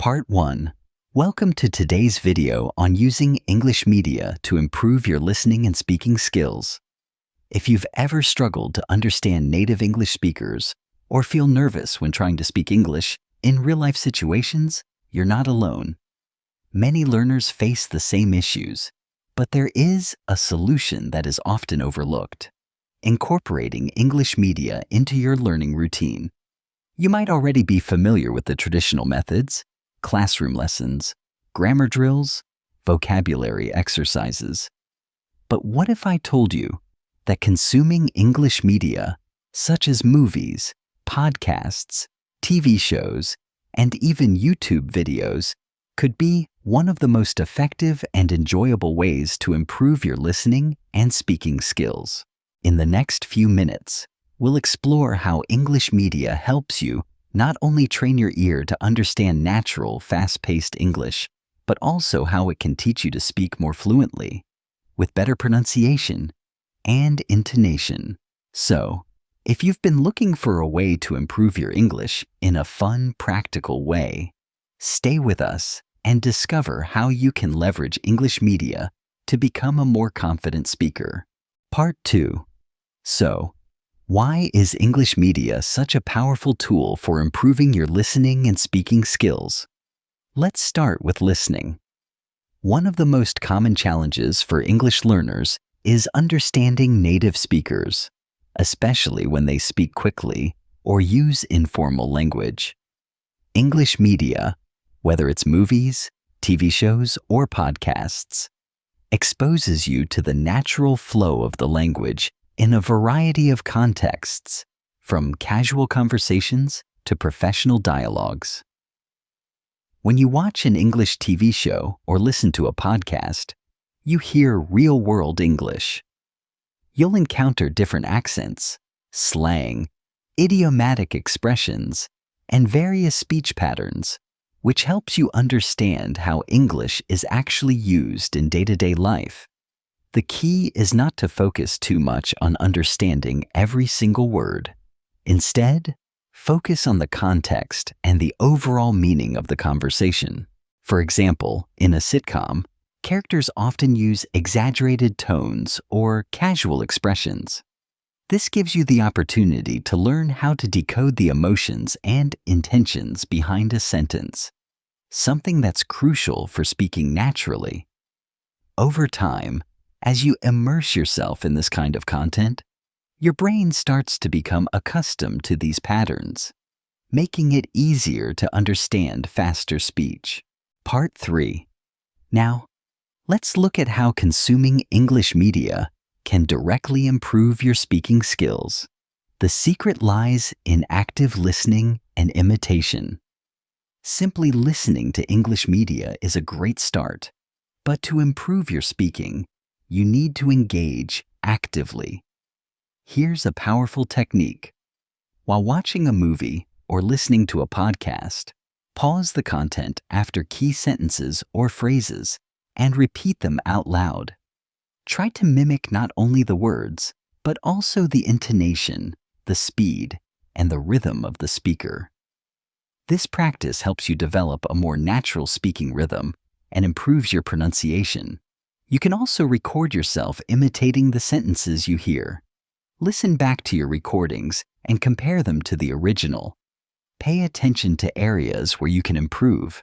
Part 1. Welcome to today's video on using English media to improve your listening and speaking skills. If you've ever struggled to understand native English speakers or feel nervous when trying to speak English in real-life situations, you're not alone. Many learners face the same issues, but there is a solution that is often overlooked: incorporating English media into your learning routine. You might already be familiar with the traditional methods: classroom lessons, grammar drills, vocabulary exercises. But what if I told you that consuming English media, such as movies, podcasts, TV shows, and even YouTube videos, could be one of the most effective and enjoyable ways to improve your listening and speaking skills? In the next few minutes, we'll explore how English media helps you not only train your ear to understand natural, fast-paced English, but also how it can teach you to speak more fluently, with better pronunciation and intonation. So, if you've been looking for a way to improve your English in a fun, practical way, stay with us and discover how you can leverage English media to become a more confident speaker. Part 2. So, why is English media such a powerful tool for improving your listening and speaking skills? Let's start with listening. One of the most common challenges for English learners is understanding native speakers, especially when they speak quickly or use informal language. English media, whether it's movies, TV shows, or podcasts, exposes you to the natural flow of the language in a variety of contexts, from casual conversations to professional dialogues. When you watch an English TV show or listen to a podcast, you hear real-world English. You'll encounter different accents, slang, idiomatic expressions, and various speech patterns, which helps you understand how English is actually used in day-to-day life. The key is not to focus too much on understanding every single word. Instead, focus on the context and the overall meaning of the conversation. For example, in a sitcom, characters often use exaggerated tones or casual expressions. This gives you the opportunity to learn how to decode the emotions and intentions behind a sentence, something that's crucial for speaking naturally. Over time, as you immerse yourself in this kind of content, your brain starts to become accustomed to these patterns, making it easier to understand faster speech. Part 3. Now, let's look at how consuming English media can directly improve your speaking skills. The secret lies in active listening and imitation. Simply listening to English media is a great start, but to improve your speaking, you need to engage actively. Here's a powerful technique. While watching a movie or listening to a podcast, pause the content after key sentences or phrases and repeat them out loud. Try to mimic not only the words, but also the intonation, the speed, and the rhythm of the speaker. This practice helps you develop a more natural speaking rhythm and improves your pronunciation. You can also record yourself imitating the sentences you hear. Listen back to your recordings and compare them to the original. Pay attention to areas where you can improve,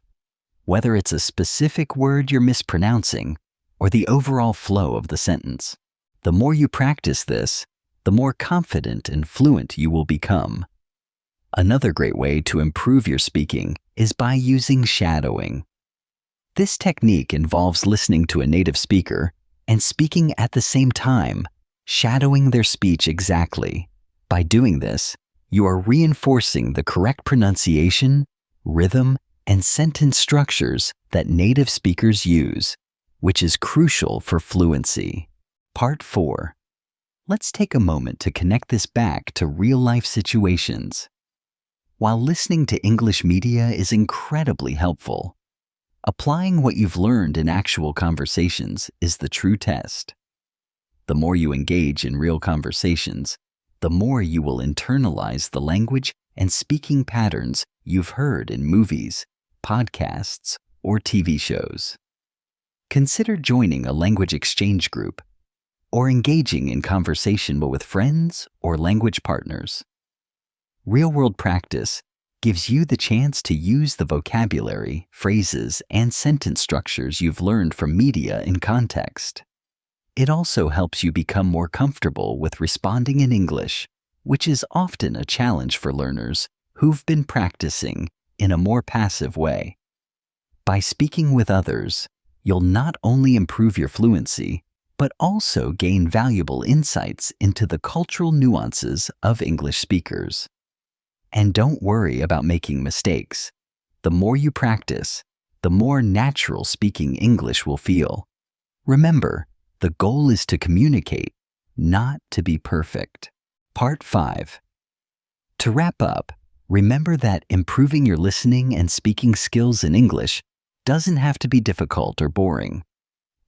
whether it's a specific word you're mispronouncing or the overall flow of the sentence. The more you practice this, the more confident and fluent you will become. Another great way to improve your speaking is by using shadowing. This technique involves listening to a native speaker and speaking at the same time, shadowing their speech exactly. By doing this, you are reinforcing the correct pronunciation, rhythm, and sentence structures that native speakers use, which is crucial for fluency. Part 4. Let's take a moment to connect this back to real-life situations. While listening to English media is incredibly helpful, applying what you've learned in actual conversations is the true test. The more you engage in real conversations, the more you will internalize the language and speaking patterns you've heard in movies, podcasts, or TV shows. Consider joining a language exchange group or engaging in conversation with friends or language partners. Real-world practice gives you the chance to use the vocabulary, phrases, and sentence structures you've learned from media in context. It also helps you become more comfortable with responding in English, which is often a challenge for learners who've been practicing in a more passive way. By speaking with others, you'll not only improve your fluency, but also gain valuable insights into the cultural nuances of English speakers. And don't worry about making mistakes. The more you practice, the more natural speaking English will feel. Remember, the goal is to communicate, not to be perfect. Part 5. To wrap up, remember that improving your listening and speaking skills in English doesn't have to be difficult or boring.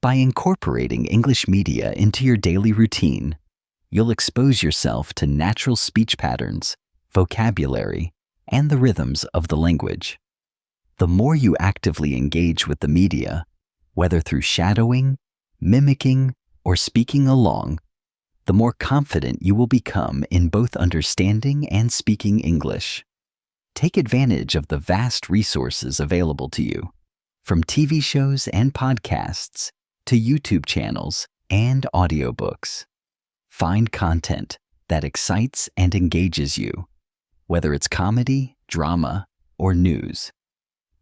By incorporating English media into your daily routine, you'll expose yourself to natural speech patterns, vocabulary, and the rhythms of the language. The more you actively engage with the media, whether through shadowing, mimicking, or speaking along, the more confident you will become in both understanding and speaking English. Take advantage of the vast resources available to you, from TV shows and podcasts to YouTube channels and audiobooks. Find content that excites and engages you, whether it's comedy, drama, or news,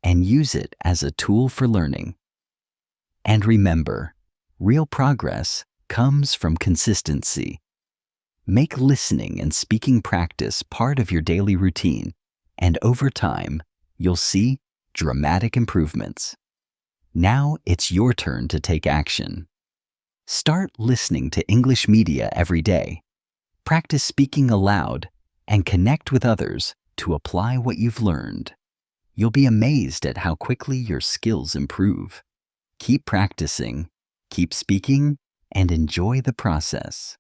and use it as a tool for learning. And remember, real progress comes from consistency. Make listening and speaking practice part of your daily routine, and over time, you'll see dramatic improvements. Now it's your turn to take action. Start listening to English media every day. Practice speaking aloud and connect with others to apply what you've learned. You'll be amazed at how quickly your skills improve. Keep practicing, keep speaking, and enjoy the process.